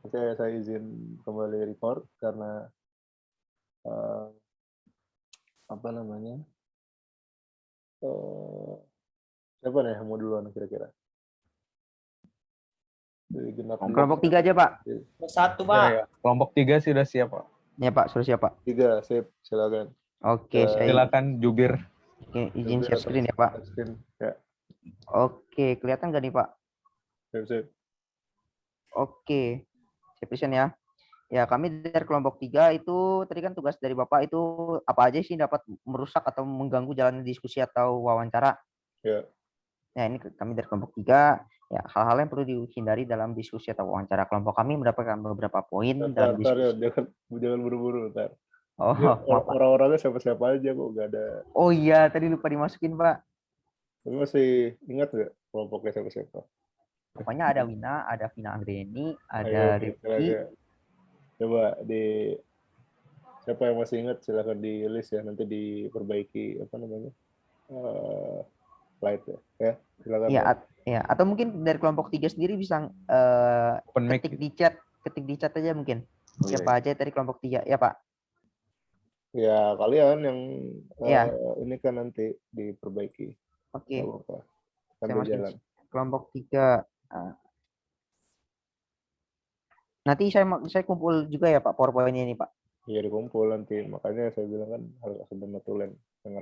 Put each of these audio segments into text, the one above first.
Oke, saya izin kembali record karena eh, apa namanya? eh Siapa nih yang mau duluan kira-kira? Dari genap Kelompok 3 aja, Pak. Satu, Ya, Pak. ya. Kelompok 3 sudah siap, Pak. Ya, Pak. Sudah siap, Pak. 3, sip, silakan. Oke, saya Silakan Jubir. izin share screen ya, Pak. Screen. Ya, Oke, kelihatan nggak nih, Pak? sip. Oke, saya present ya. Ya, kami dari kelompok 3 itu tadi kan tugas dari Bapak itu apa aja sih dapat merusak atau mengganggu jalannya diskusi atau wawancara. Ya. Nah, ini kami dari kelompok 3, ya hal-hal yang perlu dihindari dalam diskusi atau wawancara. Kelompok kami mendapatkan beberapa poin dalam Ntar, diskusi. jangan buru-buru, ntar. Oh, maaf, Pak. Orang-orangnya siapa-siapa aja kok, nggak ada. Oh iya, tadi lupa dimasukin, Pak. Tapi masih ingat nggak kelompoknya siapa-siapa? Pokoknya ada Wina, ada Vina Anggreni, ada Ayo, Rifki. coba siapa yang masih ingat silakan di list ya, nanti diperbaiki apa namanya slide ya. Silakan. Ya, atau mungkin dari kelompok 3 sendiri bisa ketik di chat aja mungkin. Siapa aja dari kelompok 3 ya, Pak? Ya, kalian yang ini kan nanti diperbaiki. Oke. Sambil jalan. Kelompok 3. Nanti saya kumpul juga ya, Pak, PowerPoint-nya ini, Pak. Iya, dikumpul nanti. Makanya saya bilang kan harus ada tulen.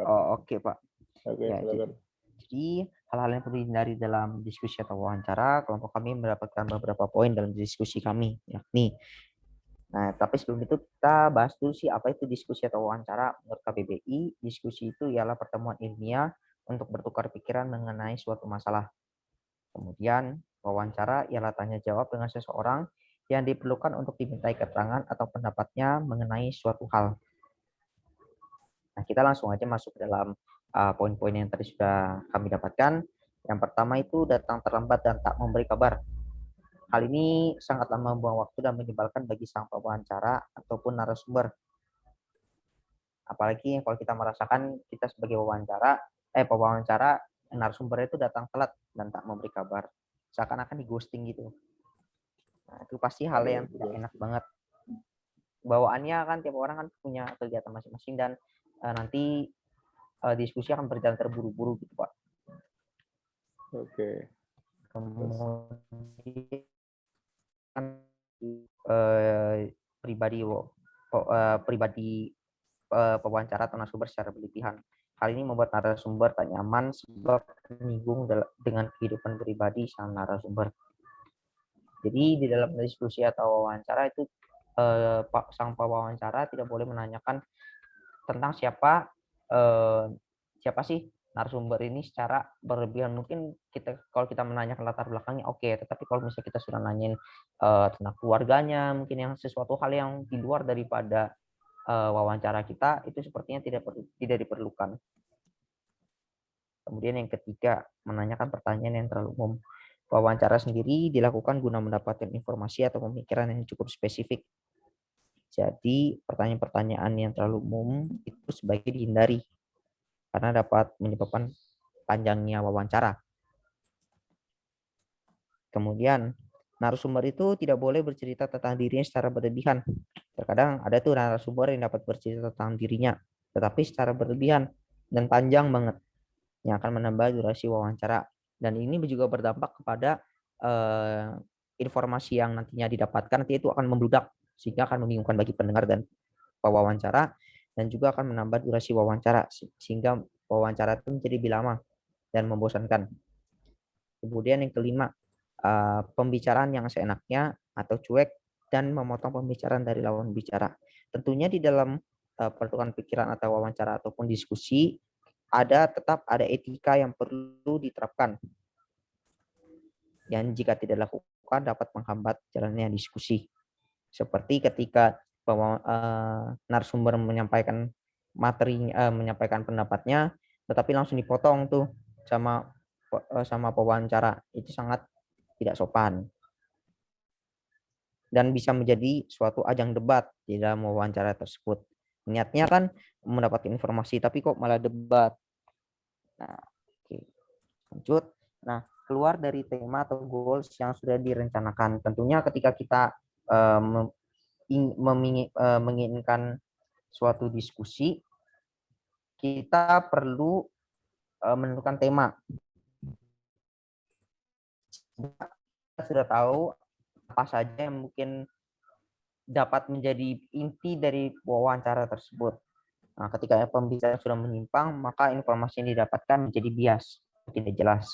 Oh, oke, Pak. Oke, ya, silakan. Jadi, hal-hal yang perlu dihindari dalam diskusi atau wawancara, kelompok kami mendapatkan beberapa poin dalam diskusi kami, yakni. Nah, tapi sebelum itu kita bahas dulu sih apa itu diskusi atau wawancara. Menurut KBBI, diskusi itu ialah pertemuan ilmiah untuk bertukar pikiran mengenai suatu masalah. Kemudian, wawancara ialah tanya jawab dengan seseorang yang diperlukan untuk dimintai keterangan atau pendapatnya mengenai suatu hal. Nah, kita langsung aja masuk dalam poin-poin yang tadi sudah kami dapatkan. Yang pertama itu datang terlambat dan tak memberi kabar. Hal ini sangatlah membuang waktu dan menyebalkan bagi sang pewawancara ataupun narasumber. Apalagi kalau kita merasakan kita sebagai pewawancara narasumber itu datang telat dan tak memberi kabar. Seakan-akan di ghosting gitu. Nah, itu pasti hal yang tidak enak banget. Bawaannya kan tiap orang kan punya kegiatan masing-masing dan nanti diskusi akan berjalan terburu-buru gitu, Pak. Oke. Kemudian pribadi pewawancara atau narasumber secara berlebihan. Hal ini membuat narasumber tak nyaman sebab menyinggung dengan kehidupan pribadi sang narasumber. Jadi di dalam diskusi atau wawancara itu sang pewawancara tidak boleh menanyakan tentang siapa sih narasumber ini secara berlebihan. Mungkin kalau kita menanyakan latar belakangnya oke, tetapi kalau misalnya kita sudah nanyain tentang keluarganya, mungkin yang sesuatu hal yang di luar daripada wawancara kita, itu sepertinya tidak diperlukan. Kemudian yang ketiga, menanyakan pertanyaan yang terlalu umum. Wawancara sendiri dilakukan guna mendapatkan informasi atau pemikiran yang cukup spesifik. Jadi pertanyaan-pertanyaan yang terlalu umum itu sebaiknya dihindari karena dapat menyebabkan panjangnya wawancara. Kemudian narasumber itu tidak boleh bercerita tentang dirinya secara berlebihan. Terkadang ada tuh narasumber yang dapat bercerita tentang dirinya, tetapi secara berlebihan dan panjang banget, yang akan menambah durasi wawancara. Dan ini juga berdampak kepada informasi yang nantinya didapatkan, nanti itu akan membludak, sehingga akan membingungkan bagi pendengar dan pewawancara, dan juga akan menambah durasi wawancara, sehingga wawancara itu menjadi lebih lama dan membosankan. Kemudian yang kelima, pembicaraan yang seenaknya atau cuek dan memotong pembicaraan dari lawan bicara. Tentunya di dalam pertukaran pikiran atau wawancara ataupun diskusi tetap ada etika yang perlu diterapkan. Yang jika tidak dilakukan dapat menghambat jalannya diskusi. Seperti ketika narasumber menyampaikan menyampaikan pendapatnya, tetapi langsung dipotong tuh sama pewawancara, itu sangat tidak sopan dan bisa menjadi suatu ajang debat di dalam wawancara tersebut. Niatnya kan mendapat informasi, tapi kok malah debat. Nah, oke. Lanjut. Nah, keluar dari tema atau goals yang sudah direncanakan. Tentunya ketika kita menginginkan suatu diskusi, kita perlu menentukan tema. Kita sudah tahu apa saja yang mungkin dapat menjadi inti dari wawancara tersebut. Nah, ketika pembicara sudah menyimpang, maka informasi yang didapatkan menjadi bias, tidak jelas.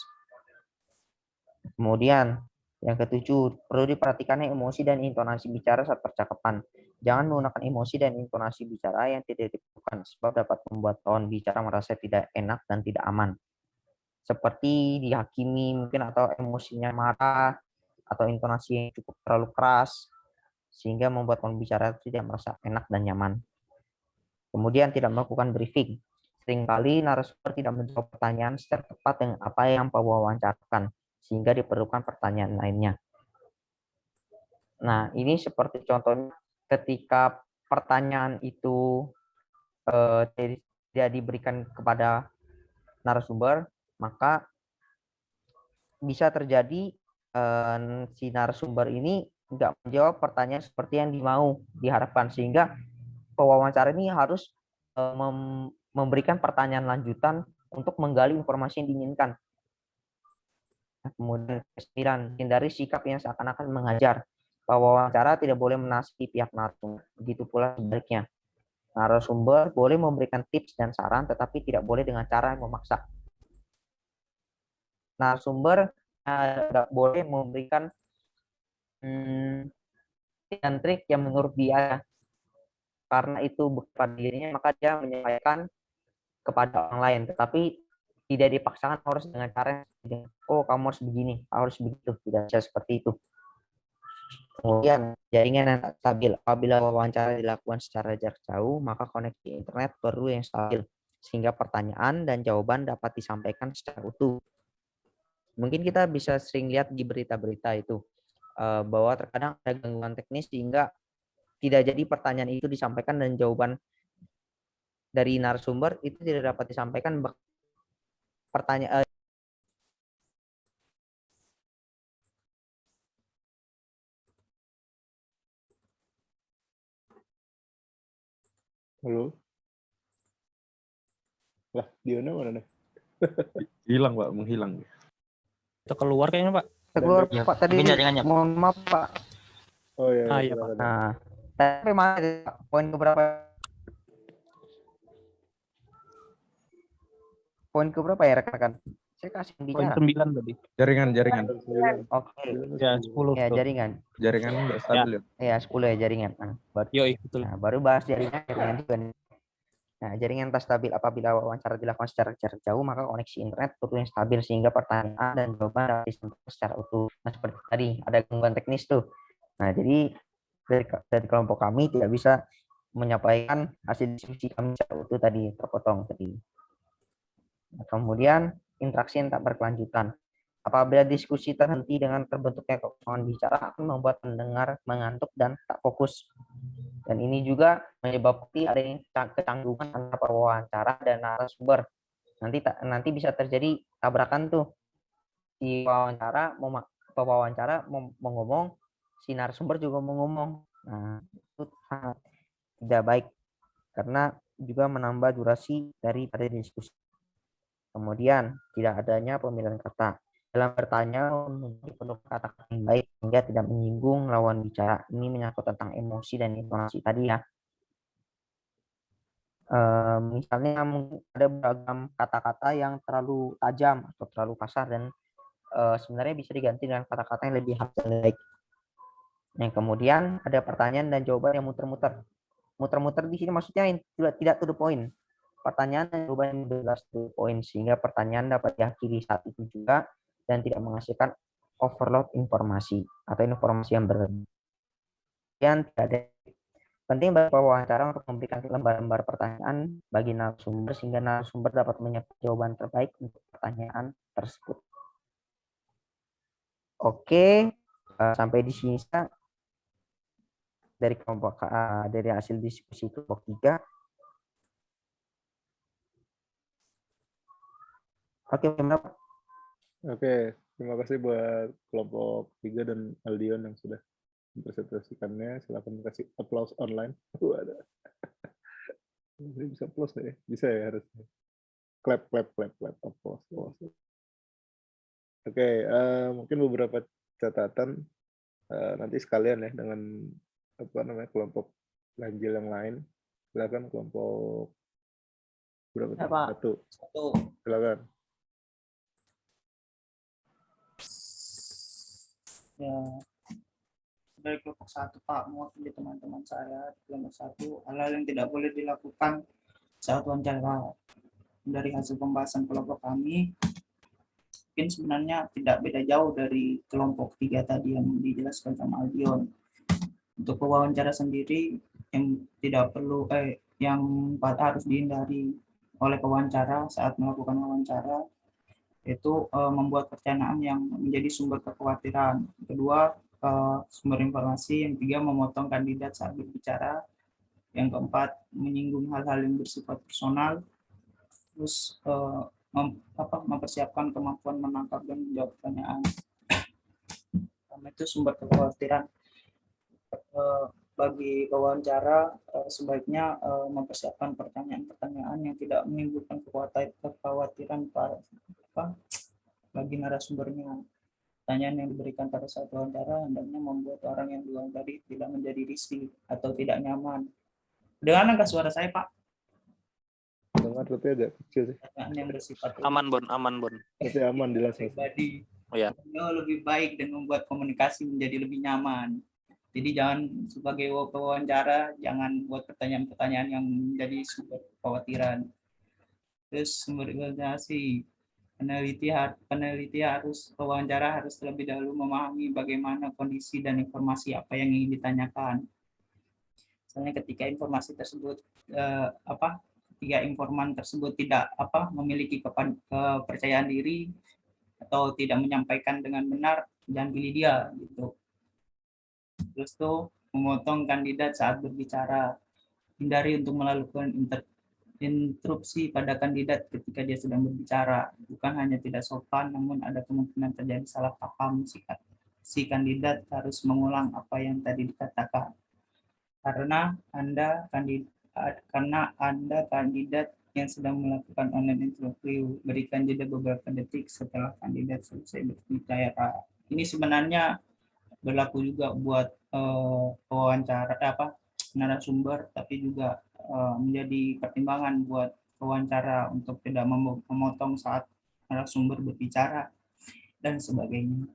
Kemudian, yang ketujuh, perlu diperhatikannya emosi dan intonasi bicara saat percakapan. Jangan menggunakan emosi dan intonasi bicara yang tidak diperlukan, sebab dapat membuat lawan bicara merasa tidak enak dan tidak aman. Seperti dihakimi mungkin, atau emosinya marah, atau intonasi yang cukup terlalu keras, sehingga membuat pembicara tidak merasa enak dan nyaman. Kemudian tidak melakukan briefing. Seringkali narasumber tidak menjawab pertanyaan secara tepat dengan apa yang wawancarkan, sehingga diperlukan pertanyaan lainnya. Nah, ini seperti contohnya ketika pertanyaan itu tidak diberikan kepada narasumber, maka bisa terjadi si narasumber ini nggak menjawab pertanyaan seperti yang diharapkan, sehingga pewawancara ini harus memberikan pertanyaan lanjutan untuk menggali informasi yang diinginkan. Kemudian ke-9, hindari sikap yang seakan-akan mengajar. Pewawancara tidak boleh menasihati pihak narasumber. Begitu pula sebaliknya. Narasumber boleh memberikan tips dan saran, tetapi tidak boleh dengan cara yang memaksa. Narasumber tidak boleh memberikan dan trik yang menurut dia, karena itu kepada dirinya, maka dia menyampaikan kepada orang lain, tetapi tidak dipaksakan harus dengan cara kamu harus begini, harus begitu, tidak bisa seperti itu. Kemudian jaringan yang stabil. Apabila wawancara dilakukan secara jarak jauh, maka koneksi internet perlu yang stabil, sehingga pertanyaan dan jawaban dapat disampaikan secara utuh. Mungkin kita bisa sering lihat di berita-berita itu bahwa terkadang ada gangguan teknis sehingga tidak jadi pertanyaan itu disampaikan, dan jawaban dari narasumber itu tidak dapat disampaikan. Pertanyaan Halo? Lah, Diona mana nih? Hilang, Pak, menghilang. Kita keluar kayaknya, Pak. keluar Ya, Pak tadi. jaringannya. Mohon maaf Pak. Oh iya, Iya, Pak. silakan. Nah, tapi mana poin keberapa? Poin keberapa ya rekan-rekan? Saya kasih Poin bicara. 9 tadi. Jaringan. Oke. Ya, 10. Ya, jaringan. Jaringan nggak stabil ya. Ya, 10 ya jaringan. Yoi, betul. Nah, baru bahas jaringan juga nih. Nah, jaringan tak stabil. Apabila wawancara dilakukan secara jarak jauh, maka koneksi internet perlu yang stabil, sehingga pertanyaan dan jawaban dapat disampaikan secara utuh. Nah, seperti tadi ada gangguan teknis tuh. Nah, jadi dari kelompok kami tidak bisa menyampaikan hasil diskusi kami secara utuh tadi, terpotong tadi. Nah, kemudian interaksi yang tak berkelanjutan. Apabila diskusi terhenti dengan terbentuknya kekosongan bicara, akan membuat pendengar mengantuk dan tak fokus. Dan ini juga menyebabkan adanya kecanggungan antara pewawancara dan narasumber. Nanti bisa terjadi tabrakan tuh. Si pewawancara mau ngomong, si narasumber juga mau ngomong. Nah, itu sangat tidak baik karena juga menambah durasi daripada diskusi. Kemudian tidak adanya pemilihan kata. Dalam bertanya perlu kata-kata yang baik sehingga tidak menyinggung lawan bicara. Ini menyangkut tentang emosi dan intonasi tadi ya. Misalnya ada beragam kata-kata yang terlalu tajam atau terlalu kasar, dan sebenarnya bisa diganti dengan kata-kata yang lebih halus dan baik. Yang kemudian ada pertanyaan dan jawaban yang muter-muter. Muter-muter di sini maksudnya tidak to the point. Pertanyaan dan jawaban yang jelas to the point, sehingga pertanyaan dapat diakhiri saat itu juga dan tidak menghasilkan overload informasi atau informasi yang berlebihan. Tidak ada penting bagi pewawancara untuk memberikan lembar-lembar pertanyaan bagi narasumber, sehingga narasumber dapat menyiapkan jawaban terbaik untuk pertanyaan tersebut. Oke, sampai di sini dari kelompok dari hasil diskusi kelompok 3. Oke, Oke, terima kasih buat kelompok 3 dan Aldion yang sudah presentasikannya. Silakan kasih applause online. Ada. Ini bisa applause nggak ya? Bisa ya harusnya. Clap, applause. Oke, mungkin beberapa catatan nanti sekalian ya dengan kelompok ganjil yang lain. Silakan kelompok berapa? Ya, Pak. Satu. Satu. Silakan. Ya, dari kelompok satu Pak, mewakili teman-teman saya di kelompok satu, hal-hal yang tidak boleh dilakukan saat wawancara. Dari hasil pembahasan kelompok kami, mungkin sebenarnya tidak beda jauh dari kelompok 3 tadi yang dijelaskan sama Aldion. Untuk wawancara sendiri yang tidak perlu yang harus dihindari oleh pewawancara saat melakukan wawancara itu membuat pertanyaan yang menjadi sumber kekhawatiran. Kedua, sumber informasi. Yang ketiga, memotong kandidat saat berbicara. Yang keempat, menyinggung hal-hal yang bersifat personal. Terus mempersiapkan kemampuan menangkap dan menjawab pertanyaan. Karena itu sumber kekhawatiran. Bagi pewawancara sebaiknya mempersiapkan pertanyaan-pertanyaan yang tidak menimbulkan kekhawatiran bagi narasumbernya. Pertanyaan yang diberikan pada saat wawancara hendaknya membuat orang yang diwawancara tidak menjadi risih atau tidak nyaman. Dengar nggak suara saya, Pak? Dengar tapi agak kecil sih. Pertanyaan yang bersifat Aman Bon. Tapi aman dilaksanakan. pribadi. Oh ya. Lebih baik dan membuat komunikasi menjadi lebih nyaman. Jadi jangan sebagai pewawancara jangan buat pertanyaan-pertanyaan yang menjadi sumber kekhawatiran. Terus sumber informasi. Peneliti harus pewawancara harus terlebih dahulu memahami bagaimana kondisi dan informasi apa yang ingin ditanyakan. Misalnya ketika informasi tersebut ketika informan tersebut tidak memiliki kepercayaan diri atau tidak menyampaikan dengan benar, jangan pilih dia gitu. Terus tuh memotong kandidat saat berbicara. Hindari untuk melakukan interupsi pada kandidat ketika dia sedang berbicara. Bukan hanya tidak sopan, namun ada kemungkinan terjadi salah paham si kandidat harus mengulang apa yang tadi dikatakan. Karena Anda kandidat yang sedang melakukan online interview, berikan jeda beberapa detik setelah kandidat selesai berbicara. Ini sebenarnya berlaku juga buat pewawancara narasumber, tapi juga menjadi pertimbangan buat pewawancara untuk tidak memotong saat narasumber berbicara dan sebagainya.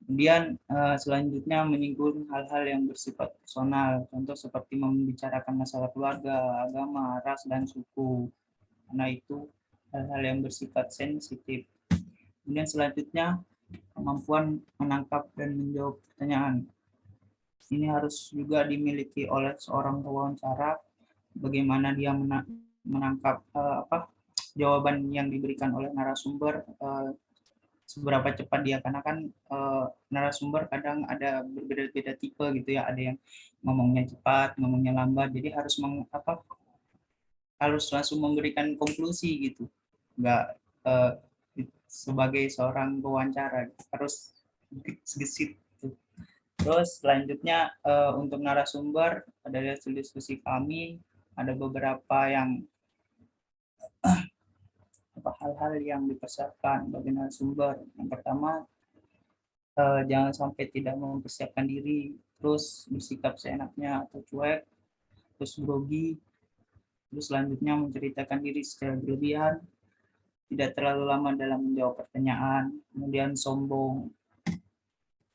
Kemudian selanjutnya menyinggung hal-hal yang bersifat personal, contoh seperti membicarakan masalah keluarga, agama, ras, dan suku. Karena itu hal-hal yang bersifat sensitif. Kemudian selanjutnya kemampuan menangkap dan menjawab pertanyaan. Ini harus juga dimiliki oleh seorang pewawancara, bagaimana dia menangkap jawaban yang diberikan oleh narasumber, seberapa cepat dia, karena kan narasumber kadang ada berbeda-beda tipe gitu ya, ada yang ngomongnya cepat, ngomongnya lambat, jadi harus harus langsung memberikan konklusi gitu, nggak sebagai seorang pewawancara harus gesit. Terus selanjutnya untuk narasumber dari hasil diskusi kami ada beberapa yang hal-hal yang dipersiapkan bagi narasumber. Yang pertama, jangan sampai tidak mempersiapkan diri, terus bersikap seenaknya atau cuek, terus grogi, terus selanjutnya menceritakan diri secara berlebihan, tidak terlalu lama dalam menjawab pertanyaan, kemudian sombong.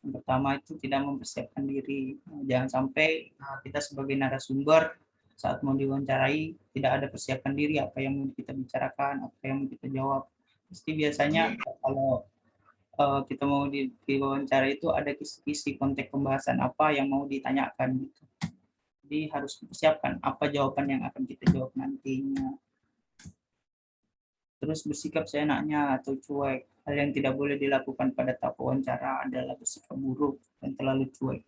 Yang pertama itu tidak mempersiapkan diri. Jangan sampai kita sebagai narasumber saat mau diwawancarai tidak ada persiapan diri apa yang mau kita bicarakan, apa yang mau kita jawab. Pasti biasanya kalau kita mau diwawancara itu ada kisi-kisi konteks pembahasan apa yang mau ditanyakan gitu. Jadi harus dipersiapkan apa jawaban yang akan kita jawab nantinya. Terus bersikap seenaknya atau cuek. Hal yang tidak boleh dilakukan pada tahap wawancara adalah bersikap buruk dan terlalu cuek.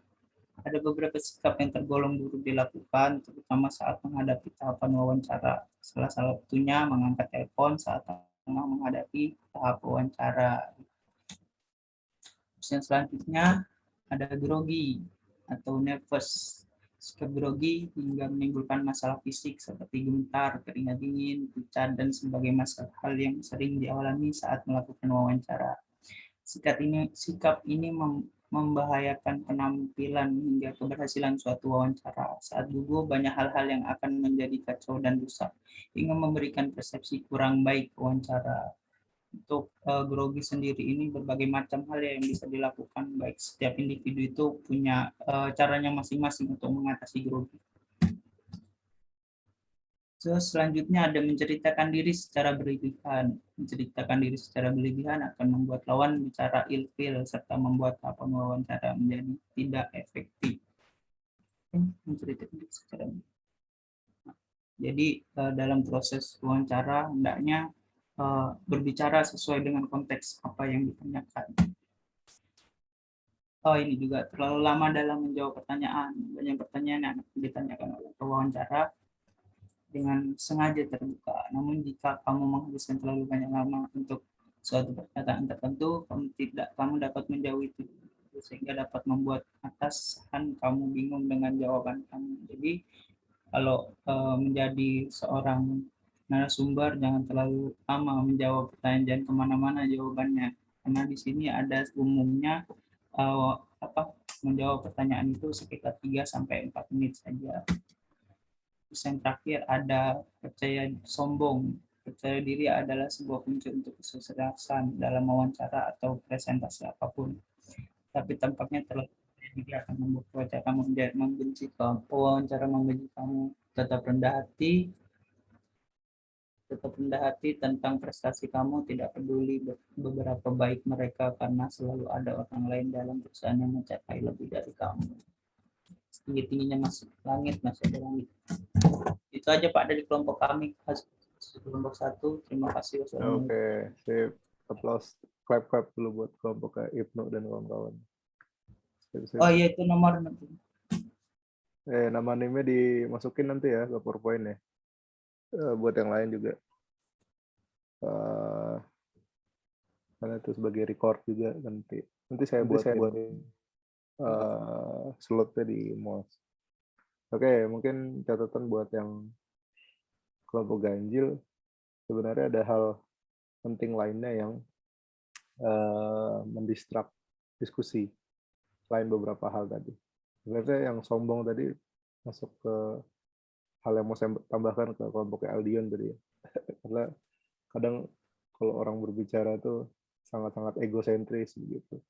Ada beberapa sikap yang tergolong buruk dilakukan, terutama saat menghadapi tahapan wawancara. Salah satunya mengangkat telepon saat tengah menghadapi tahap wawancara. Terus yang selanjutnya ada grogi. atau nervous, sikap grogi hingga menimbulkan masalah fisik seperti gemetar, keringat dingin, pucat, dan sebagai masalah hal yang sering dialami saat melakukan wawancara. Sikap ini membahayakan penampilan hingga keberhasilan suatu wawancara. Saat gugup, banyak hal-hal yang akan menjadi kacau dan rusak, hingga memberikan persepsi kurang baik wawancara. Untuk grogi sendiri ini berbagai macam hal yang bisa dilakukan, baik setiap individu itu punya caranya masing-masing untuk mengatasi grogi. Selanjutnya ada menceritakan diri secara berlebihan. Menceritakan diri secara berlebihan akan membuat lawan bicara ilfil serta membuat tahapan wawancara menjadi tidak efektif. Menceritakan diri secara berlebihan. Jadi dalam proses wawancara hendaknya berbicara sesuai dengan konteks apa yang ditanyakan. Ini juga terlalu lama dalam menjawab pertanyaan. Banyak pertanyaan yang ditanyakan oleh pewawancara dengan sengaja terbuka. Namun jika kamu menghabiskan terlalu banyak lama untuk suatu perkataan tertentu, kamu dapat menjauh itu sehingga dapat membuat atasan kamu bingung dengan jawaban kamu. Jadi kalau menjadi seorang narasumber jangan terlalu lama menjawab pertanyaan, jangan kemana-mana jawabannya, karena di sini ada umumnya menjawab pertanyaan itu sekitar 3-4 menit saja. Terus yang terakhir ada percaya sombong. Percaya diri adalah sebuah kunci untuk kesuksesan dalam wawancara atau presentasi apapun. Tapi tampaknya terlalu diri akan membuat wawancara kamu membenci kamu. Tetap rendah hati tentang prestasi kamu, tidak peduli beberapa baik mereka, karena selalu ada orang lain dalam perusahaan yang mencapai lebih dari kamu. Tinggi-tingginya masuk langit, masih ada langit. Itu aja Pak dari kelompok kami, kelompok 1. Terima kasih. Oke, sip. Applause. Clap dulu buat kelompok Ibnu dan kawan-kawan. Oh iya, itu nomor nanti. Nama nimnya dimasukin nanti ya ke PowerPoint ya. Buat yang lain juga. Karena itu sebagai record juga nanti. Nanti saya buat slotnya di MOS. Oke, mungkin catatan buat yang kelompok ganjil, sebenarnya ada hal penting lainnya yang mendistrak diskusi selain beberapa hal tadi. Sebenarnya yang sombong tadi masuk ke hal yang mau saya tambahkan ke kelompoknya Aldion tadi ya. Karena kadang kalau orang berbicara itu sangat-sangat egosentris begitu.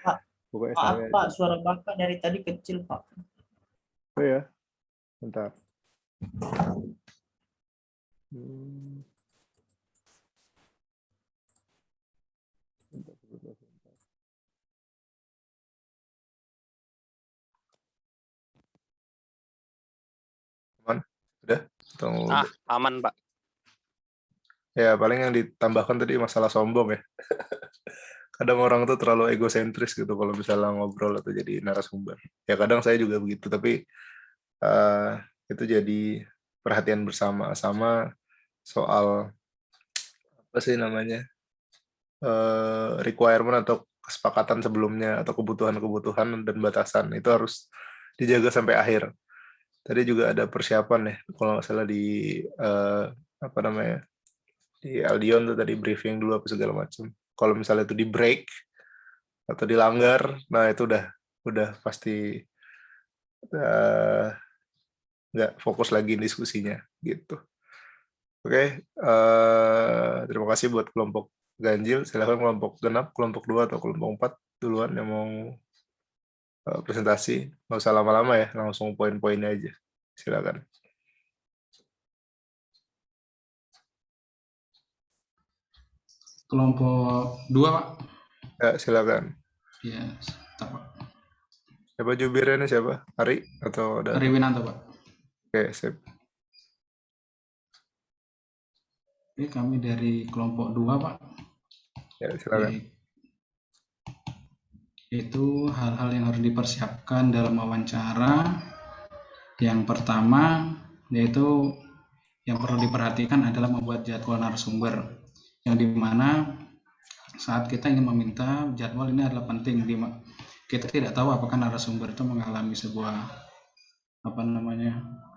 Pak, Pokoknya maaf saya Pak, suara Bapak dari tadi kecil Pak. Oh ya, bentar. Aman? Sudah? Aman, Pak. Ya, paling yang ditambahkan tadi masalah sombong ya. Kadang orang tuh terlalu egosentris gitu kalau misalnya ngobrol atau jadi narasumber. Ya kadang saya juga begitu, tapi itu jadi perhatian bersama sama soal apa sih namanya requirement atau kesepakatan sebelumnya atau kebutuhan dan batasan itu harus dijaga sampai akhir. Tadi juga ada persiapan ya kalau nggak salah di apa namanya di Aldion tuh tadi briefing dulu apa segala macam. Kalau misalnya itu di break atau dilanggar, nah itu udah pasti nggak fokus lagi diskusinya gitu. Oke, terima kasih buat kelompok ganjil. Silakan kelompok genap, kelompok 2 atau kelompok 4 duluan yang mau presentasi. Nggak usah lama-lama ya, langsung poin-poinnya aja. Silakan. Kelompok 2 Pak. Ya, silakan. Ya, Pak. Siapa jubirnya, siapa? Ari atau Ari Winanto Pak. Oke, sip. Oke, kami dari kelompok 2 Pak. Ya, silakan. Itu hal-hal yang harus dipersiapkan dalam wawancara. Yang pertama yaitu yang perlu diperhatikan adalah membuat jadwal narasumber, yang dimana saat kita ingin meminta jadwal ini adalah penting. kita tidak tahu apakah narasumber itu mengalami sebuah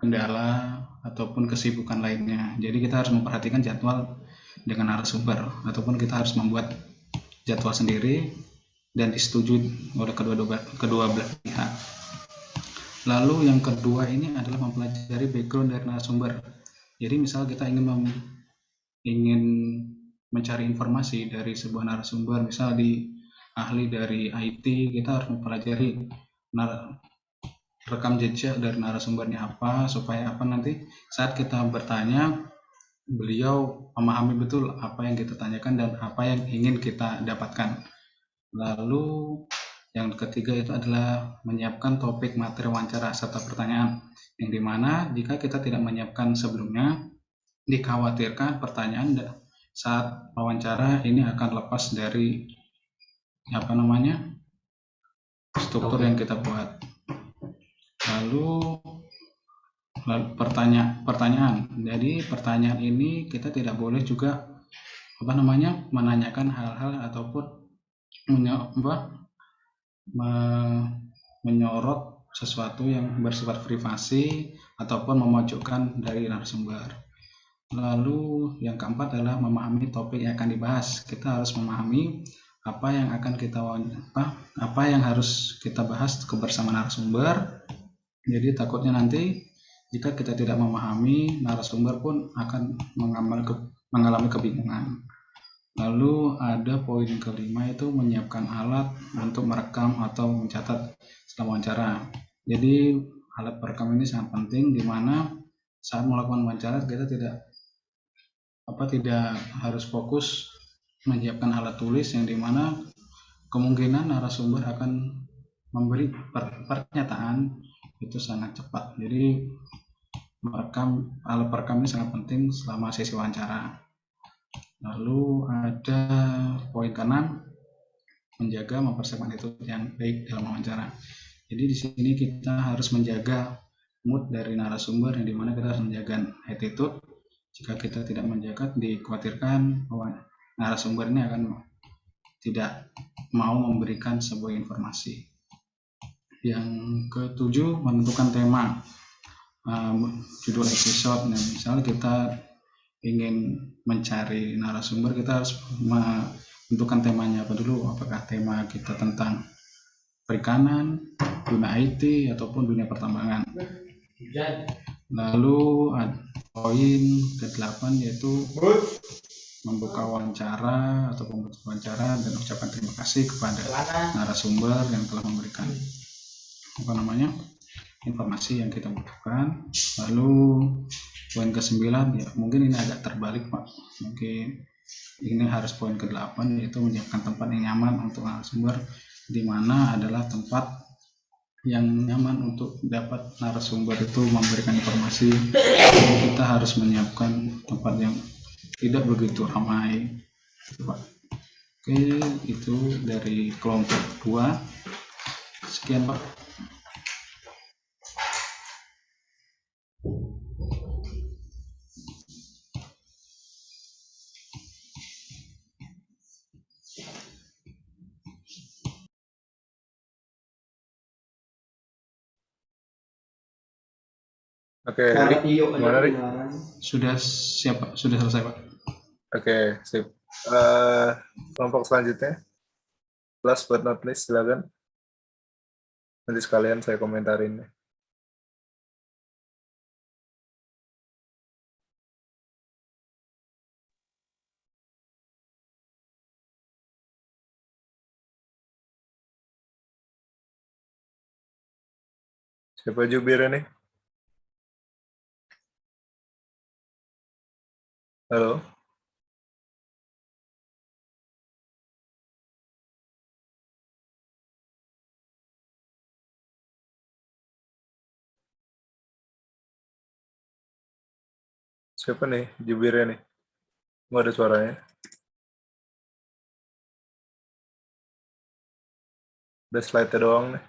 kendala ataupun kesibukan lainnya. Jadi kita harus memperhatikan jadwal dengan narasumber, ataupun kita harus membuat jadwal sendiri dan disetujui oleh kedua belah pihak. Lalu yang kedua ini adalah mempelajari background dari narasumber. Jadi misal kita ingin mencari informasi dari sebuah narasumber, misal di ahli dari IT, kita harus mempelajari rekam jejak dari narasumbernya apa, supaya nanti saat kita bertanya, beliau memahami betul apa yang kita tanyakan dan apa yang ingin kita dapatkan. Lalu yang ketiga itu adalah menyiapkan topik materi wawancara serta pertanyaan, yang dimana jika kita tidak menyiapkan sebelumnya, dikhawatirkan pertanyaan saat wawancara ini akan lepas dari struktur yang kita buat. Lalu pertanyaan. Jadi pertanyaan ini kita tidak boleh juga menanyakan hal-hal ataupun menyorot sesuatu yang bersifat privasi ataupun memojokkan dari narasumber. Lalu yang keempat adalah memahami topik yang akan dibahas. Kita harus memahami apa yang harus kita bahas bersama narasumber. Jadi takutnya nanti jika kita tidak memahami, narasumber pun akan mengalami kebingungan. Lalu ada poin kelima, itu menyiapkan alat untuk merekam atau mencatat setelah wawancara. Jadi alat perekam ini sangat penting, di mana saat melakukan wawancara kita tidak harus fokus menyiapkan alat tulis, yang dimana kemungkinan narasumber akan memberi pernyataan itu sangat cepat. Jadi alat perekam ini sangat penting selama sesi wawancara. Lalu ada poin ke-6, menjaga mempersiapkan attitude yang baik dalam wawancara. Jadi di sini kita harus menjaga mood dari narasumber, yang dimana kita harus menjaga attitude. Jika kita tidak menjaga, dikhawatirkan bahwa narasumber ini akan tidak mau memberikan sebuah informasi. Yang ke-7, menentukan tema, judul episode. Nah, misalnya kita ingin mencari narasumber, kita harus menentukan temanya apa dulu. Apakah tema kita tentang perikanan, dunia IT, ataupun dunia pertambangan. Lalu poin ke-8 yaitu membuka wawancara atau pembuka wawancara dan ucapan terima kasih kepada narasumber yang telah memberikan informasi yang kita butuhkan. Lalu poin ke-9, ya mungkin ini agak terbalik Pak, mungkin ini harus poin ke-8, yaitu menyiapkan tempat yang nyaman untuk narasumber, di mana adalah tempat yang nyaman untuk dapat narasumber itu memberikan informasi. Kita harus menyiapkan tempat yang tidak begitu ramai, Pak. Oke, itu dari kelompok 2. Sekian Pak. Oke, Rick, gimana Rick? Sudah siap Pak? Sudah selesai Pak? Oke, sip. Kelompok selanjutnya, last but not least, silakan. Nanti sekalian saya komentarin. Siapa jubirnya nih? Halo? Siapa nih jubirnya nih? Nggak ada suaranya. Udah slide-nya doang nih.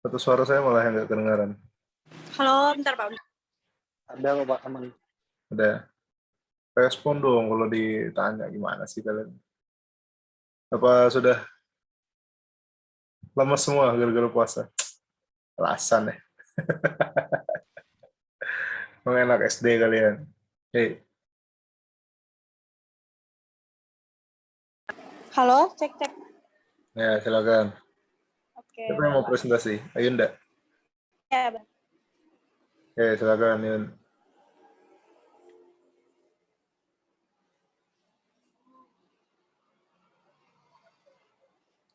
Satu suara saya malah yang nggak kedengaran. Halo, bentar Pak. Ada kok Pak, aman. Ada. Respon dong kalau ditanya gimana sih kalian. Apa sudah lemas semua gara-gara puasa? Alasan ya. Emang enak SD kalian. Hei, Halo, cek. ya silakan. Oke, Siapa yang mau presentasi? Ayunda. ya, Bang. Oke, silakan Yun.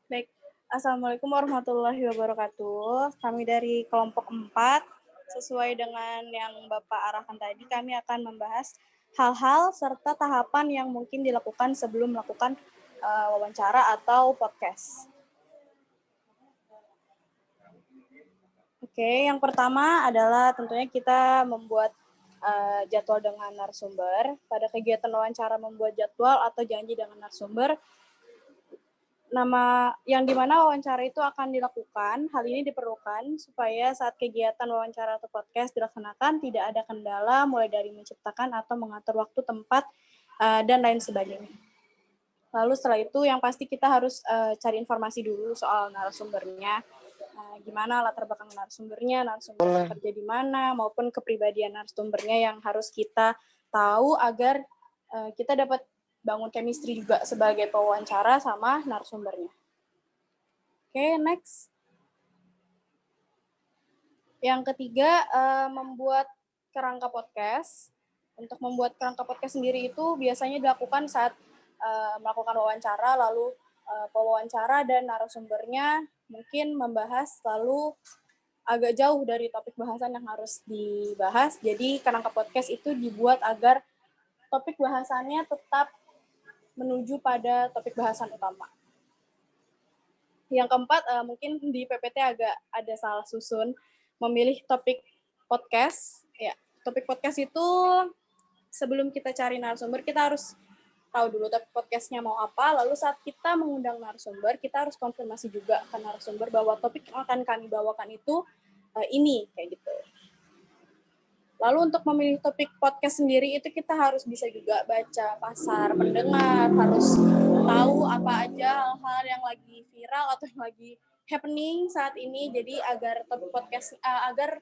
Baik. Assalamualaikum warahmatullahi wabarakatuh. Kami dari kelompok 4, sesuai dengan yang Bapak arahkan tadi, kami akan membahas hal-hal serta tahapan yang mungkin dilakukan sebelum melakukan wawancara atau podcast. Oke, yang pertama adalah tentunya kita membuat jadwal dengan narasumber. Pada kegiatan wawancara membuat jadwal atau janji dengan narasumber, nama yang dimana wawancara itu akan dilakukan. Hal ini diperlukan supaya saat kegiatan wawancara atau podcast dilaksanakan tidak ada kendala mulai dari menciptakan atau mengatur waktu, tempat, dan lain sebagainya. Lalu setelah itu yang pasti kita harus cari informasi dulu soal narasumbernya. Gimana latar belakang narasumbernya kerja di mana, maupun kepribadian narasumbernya yang harus kita tahu agar kita dapat bangun chemistry juga sebagai pewawancara sama narasumbernya. Oke, next. Yang ketiga, membuat kerangka podcast. Untuk membuat kerangka podcast sendiri itu biasanya dilakukan saat melakukan wawancara, lalu pewawancara dan narasumbernya mungkin membahas lalu agak jauh dari topik bahasan yang harus dibahas. Jadi kerangka podcast itu dibuat agar topik bahasannya tetap menuju pada topik bahasan utama. Yang keempat, mungkin di PPT agak ada salah susun memilih topik podcast. Ya, topik podcast itu sebelum kita cari narasumber, kita harus tahu dulu topik podcastnya mau apa, lalu saat kita mengundang narasumber, kita harus konfirmasi juga ke narasumber bahwa topik yang akan kami bawakan itu ini, kayak gitu. Lalu untuk memilih topik podcast sendiri itu kita harus bisa juga baca pasar pendengar, harus tahu apa aja hal-hal yang lagi viral atau yang lagi happening saat ini, jadi agar topik podcast, agar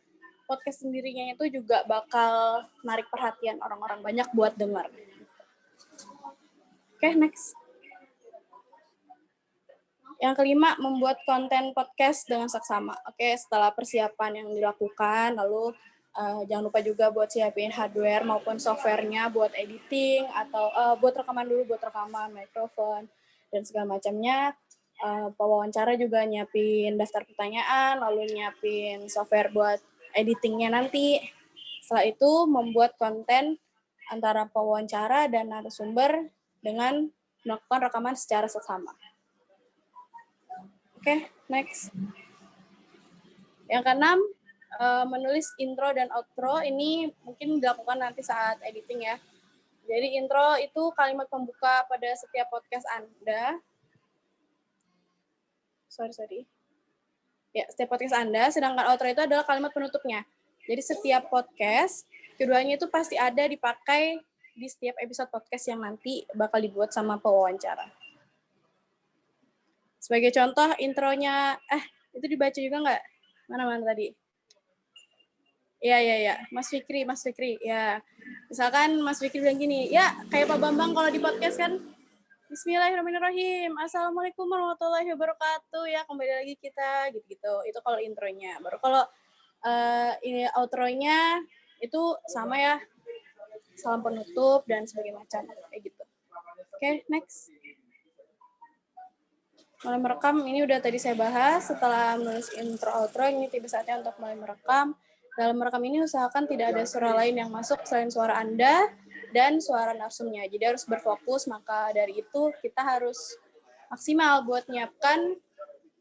podcast sendirinya itu juga bakal menarik perhatian orang-orang banyak buat dengar. Oke, next. Yang kelima, membuat konten podcast dengan saksama. Oke, setelah persiapan yang dilakukan, lalu jangan lupa juga buat siapin hardware maupun softwarenya buat editing atau buat rekaman dulu, buat rekaman, mikrofon, dan segala macamnya. Pewawancara juga nyiapin daftar pertanyaan, lalu nyiapin software buat editingnya nanti. Setelah itu, membuat konten antara pewawancara dan narasumber dengan melakukan rekaman secara seksama. Oke, next. Yang keenam, menulis intro dan outro. Ini mungkin dilakukan nanti saat editing ya. Jadi intro itu kalimat pembuka pada setiap podcast Anda. Sorry. Ya, setiap podcast Anda, sedangkan outro itu adalah kalimat penutupnya. Jadi setiap podcast, keduanya itu pasti ada dipakai di setiap episode podcast yang nanti bakal dibuat sama pewawancara. Sebagai contoh, intronya, itu dibaca juga nggak? Mana tadi? Iya. Mas Fikri. Ya, misalkan Mas Fikri bilang gini, ya kayak Pak Bambang kalau di podcast kan, Bismillahirrahmanirrahim, Assalamualaikum warahmatullahi wabarakatuh, ya kembali lagi kita, gitu-gitu. Itu kalau intronya. Baru kalau ini outro-nya, itu sama ya, salam penutup, dan sebagainya macam, kayak gitu. Oke, next. Mulai merekam, ini udah tadi saya bahas. Setelah menulis intro outro, ini tiba saatnya untuk mulai merekam. Dalam merekam ini usahakan tidak ada suara lain yang masuk selain suara Anda dan suara narsumnya. Jadi harus berfokus, maka dari itu kita harus maksimal buat nyiapkan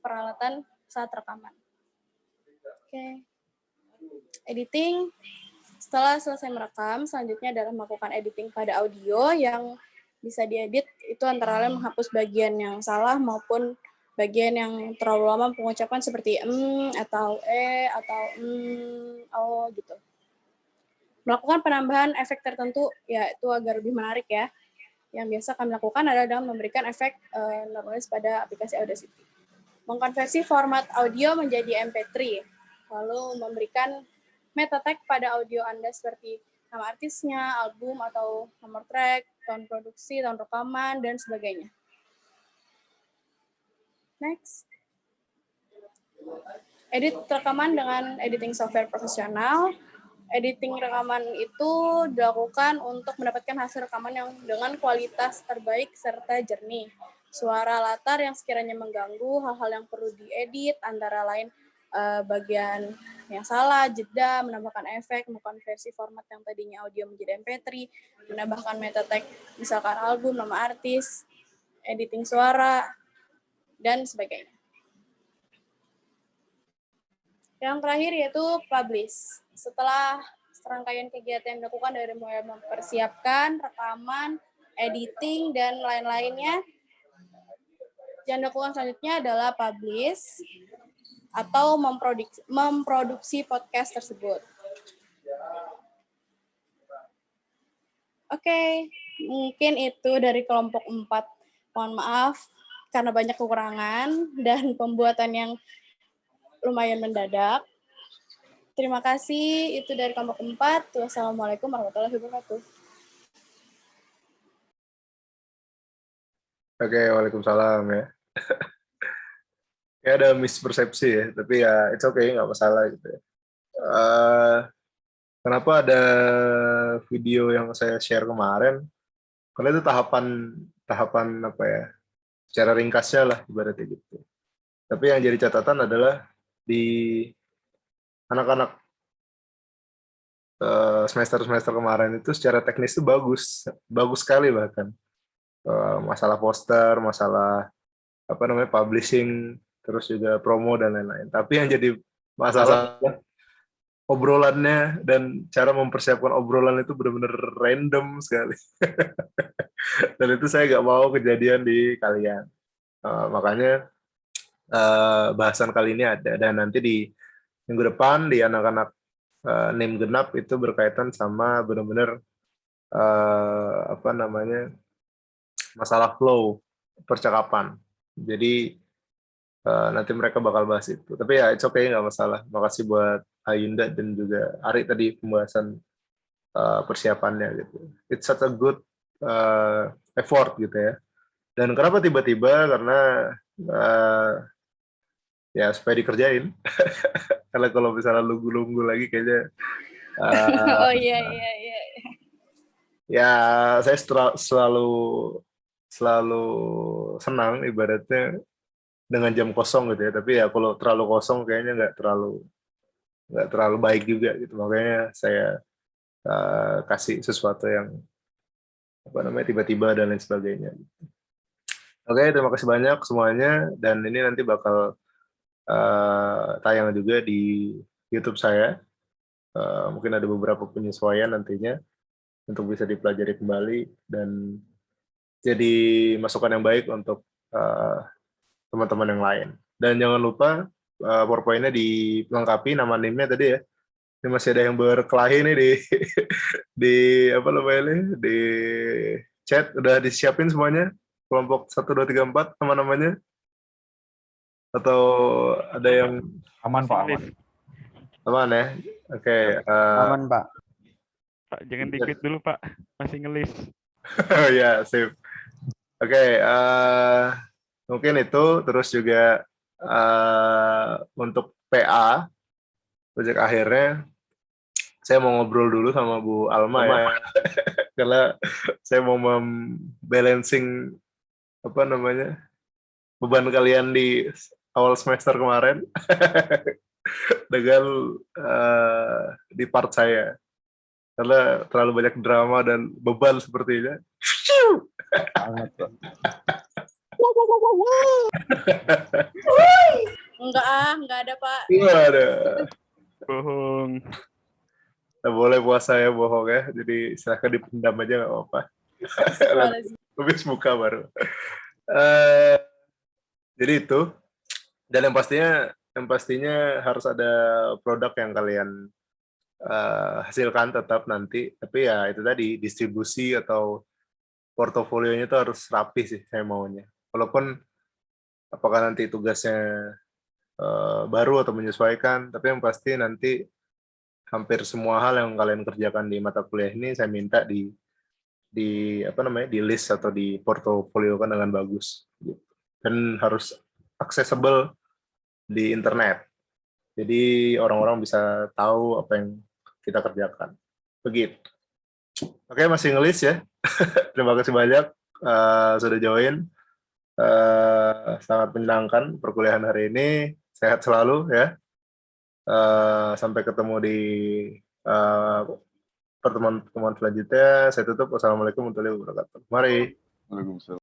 peralatan saat rekaman. Oke. Editing. Setelah selesai merekam, selanjutnya adalah melakukan editing pada audio yang bisa diedit itu antara lain menghapus bagian yang salah maupun bagian yang terlalu lama pengucapan seperti atau atau gitu. melakukan penambahan efek tertentu, yaitu agar lebih menarik ya. Yang biasa kami lakukan adalah dengan memberikan efek normalis pada aplikasi Audacity. Mengkonversi format audio menjadi MP3, lalu memberikan meta tag pada audio Anda seperti nama artisnya, album atau nomor track, tahun produksi, tahun rekaman, dan sebagainya. Next. Edit rekaman dengan editing software profesional. Editing rekaman itu dilakukan untuk mendapatkan hasil rekaman yang dengan kualitas terbaik serta jernih. Suara latar yang sekiranya mengganggu, hal-hal yang perlu diedit, antara lain bagian yang salah, jeda, menambahkan efek, mengkonversi format yang tadinya audio menjadi MP3, menambahkan meta tag, misalkan album, nama artis, editing suara, dan sebagainya. Yang terakhir yaitu publish. Setelah serangkaian kegiatan yang dilakukan dari mulai mempersiapkan, rekaman, editing, dan lain-lainnya, yang dilakukan selanjutnya adalah publish atau memproduksi podcast tersebut. Oke, mungkin itu dari kelompok 4. Mohon maaf karena banyak kekurangan dan pembuatan yang lumayan mendadak. Terima kasih, itu dari kelompok 4. Wassalamualaikum warahmatullahi wabarakatuh. Oke, waalaikumsalam ya. Ya ada mispersepsi ya, tapi ya it's okay, nggak masalah gitu ya. Kenapa ada video yang saya share kemarin? Karena itu tahapan apa ya? Secara ringkasnya lah ibaratnya gitu. Tapi yang jadi catatan adalah di anak-anak semester kemarin itu secara teknis itu bagus sekali bahkan. Masalah poster, masalah apa namanya publishing, terus juga promo dan lain-lain. Tapi yang jadi masalah obrolannya dan cara mempersiapkan obrolan itu benar-benar random sekali. Dan itu saya nggak mau kejadian di kalian. Makanya bahasan kali ini ada, dan nanti di minggu depan di anak-anak NIM genap itu berkaitan sama benar-benar apa namanya masalah flow percakapan. Jadi nanti mereka bakal bahas itu. Tapi ya it's okay, nggak masalah. Makasih buat Ayunda dan juga Ari tadi pembahasan persiapannya gitu. It's such a good effort gitu ya. Dan kenapa tiba-tiba? Karena ya supaya dikerjain. Karena kalau misalnya lunggu-lunggu lagi kayaknya Oh iya. Ya saya selalu senang ibaratnya dengan jam kosong gitu ya. Tapi ya kalau terlalu kosong kayaknya nggak terlalu baik juga gitu. Makanya saya kasih sesuatu yang apa namanya tiba-tiba dan lain sebagainya. Oke, terima kasih banyak semuanya, dan ini nanti bakal tayang juga di YouTube saya. Mungkin ada beberapa penyesuaian nantinya untuk bisa dipelajari kembali dan jadi masukan yang baik untuk teman-teman yang lain. Dan jangan lupa PowerPoint-nya dilengkapi nama NIM-nya tadi ya. Ini masih ada yang berkelahi nih di apa namanya di chat, udah disiapin semuanya kelompok 1 2 3 4 nama-namanya, atau ada yang Aman Pak, aman ya? Oke. Aman, Pak. Pak, jangan di-quit dulu, Pak. Masih ngelis. Ya, sip. Oke, mungkin itu, terus juga untuk PA, proyek akhirnya, saya mau ngobrol dulu sama Bu Alma ya, karena saya mau membalancing apa namanya beban kalian di awal semester kemarin dengan di part saya, karena terlalu banyak drama dan beban sepertinya. Enggak ada Pak. Iya ada. Bohong. Nggak boleh puasa ya bohong ya, jadi silahkan dipendam aja nggak apa-apa. Habis buka baru. Jadi itu, dan yang pastinya harus ada produk yang kalian hasilkan tetap nanti, tapi ya itu tadi distribusi atau portofolionya itu harus rapi sih saya maunya. Walaupun apakah nanti tugasnya baru atau menyesuaikan, tapi yang pasti nanti hampir semua hal yang kalian kerjakan di mata kuliah ini saya minta di list atau di portofolio kan dengan bagus gitu. Dan harus accessible di internet. Jadi orang-orang bisa tahu apa yang kita kerjakan. Begitu. Oke, masih ngelis ya. Terima kasih banyak sudah join. Sangat menyenangkan perkuliahan hari ini. Sehat selalu ya. Sampai ketemu di pertemuan selanjutnya. Saya tutup. Wassalamualaikum warahmatullahi wabarakatuh. Mari. Waalaikumsalam.